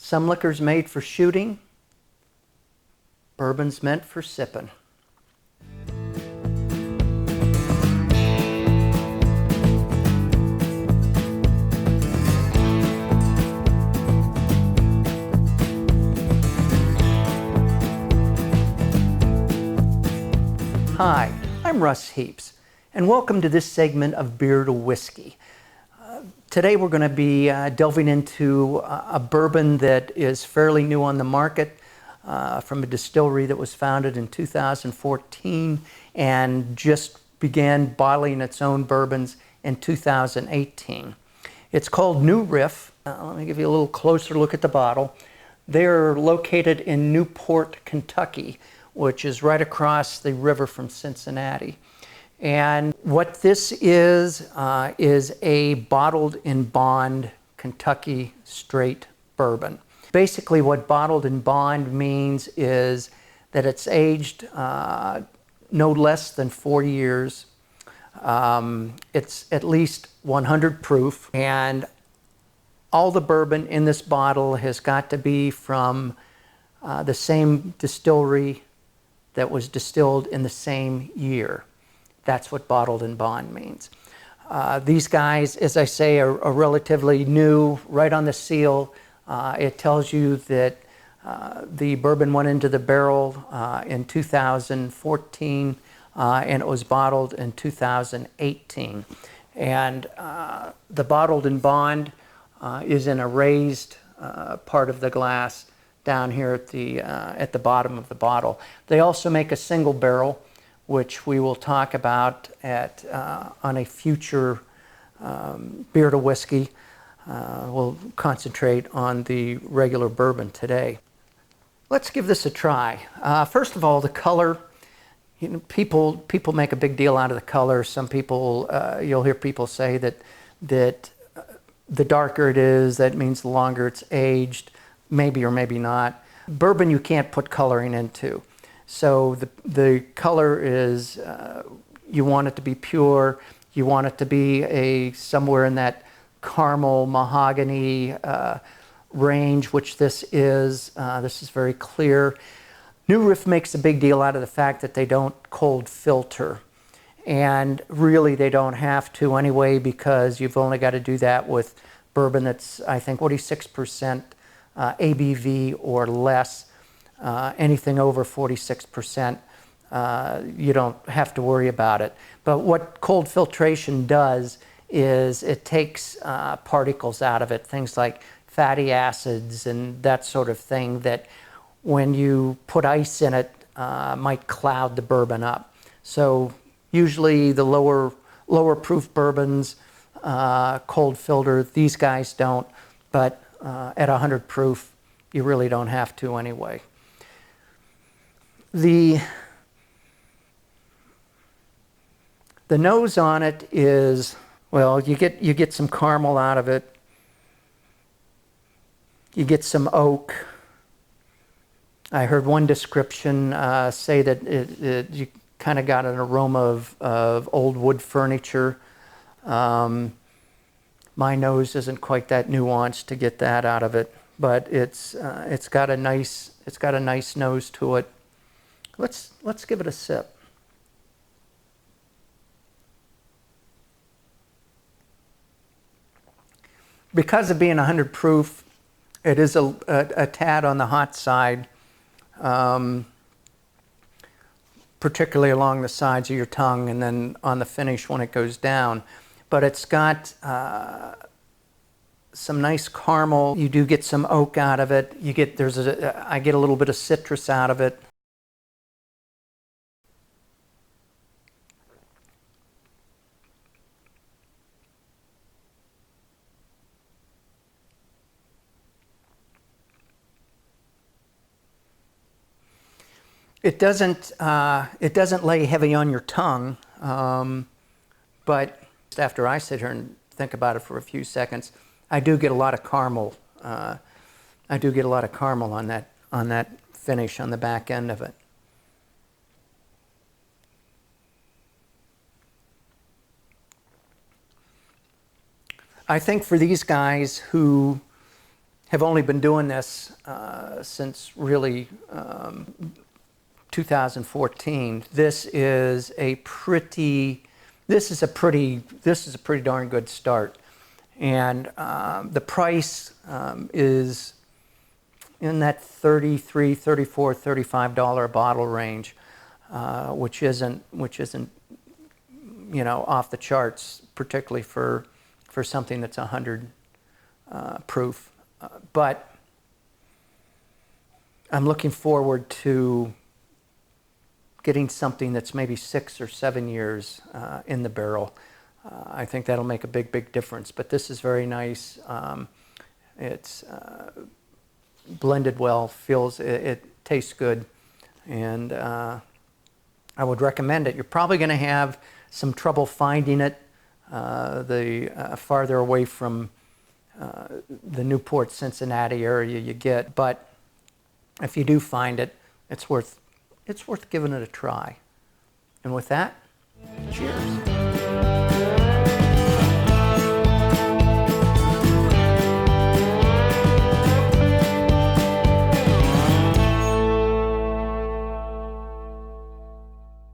Some liquor's made for shooting, bourbon's meant for sipping. Hi, I'm Russ Heaps, and welcome to this segment of Beer to Whiskey. Today we're going to be delving into a bourbon that is fairly new on the market from a distillery that was founded in 2014 and just began bottling its own bourbons in 2018. It's called New Riff. Let me give you a little closer look at the bottle. They're located in Newport, Kentucky, which is right across the river from Cincinnati. And what this is a bottled in bond Kentucky straight bourbon. Basically what bottled in bond means is that it's aged no less than 4 years. It's at least 100 proof, and all the bourbon in this bottle has got to be from the same distillery that was distilled in the same year. That's what bottled in bond means. These guys, as I say, are relatively new. Right on the seal, it tells you that the bourbon went into the barrel in 2014 and it was bottled in 2018. And the bottled in bond is in a raised part of the glass down here at the bottom of the bottle. They also make a single barrel, which we will talk about on a future Beer to Whiskey. We'll concentrate on the regular bourbon today. Let's give this a try. First of all, the color. You know, people make a big deal out of the color. Some people, you'll hear people say that the darker it is, that means the longer it's aged, maybe or maybe not. Bourbon you can't put coloring into. So the color is, you want it to be pure, you want it to be somewhere in that caramel mahogany range, which this is. This is very clear. New Riff makes a big deal out of the fact that they don't cold filter. And really they don't have to anyway, because you've only got to do that with bourbon that's, I think, 46% ABV or less. Anything over 46%, you don't have to worry about it. But what cold filtration does is it takes particles out of it, things like fatty acids and that sort of thing that when you put ice in it might cloud the bourbon up. So usually the lower proof bourbons cold filter. These guys don't, but at 100 proof you really don't have to anyway. The nose on it is, well, you get some caramel out of it. You get some oak. I heard one description say that you kind of got an aroma of old wood furniture. My nose isn't quite that nuanced to get that out of it, but it's got a nice nose to it. Let's give it a sip. Because of being 100 proof, it is a tad on the hot side, particularly along the sides of your tongue and then on the finish when it goes down. But it's got some nice caramel. You do get some oak out of it. I get a little bit of citrus out of it. It doesn't lay heavy on your tongue, but after I sit here and think about it for a few seconds, I do get a lot of caramel. I do get a lot of caramel on that finish on the back end of it. I think for these guys who have only been doing this since really 2014. This is a pretty darn good start, and the price is in that $33, $34, $35 a bottle range, which isn't off the charts, particularly for something that's 100 proof. But I'm looking forward to getting something that's maybe 6 or 7 years in the barrel. I think that'll make a big difference. But this is very nice. It's blended well, it tastes good, and I would recommend it. You're probably going to have some trouble finding it the farther away from the Newport, Cincinnati area you get. But if you do find it, it's worth giving it a try. And with that, cheers.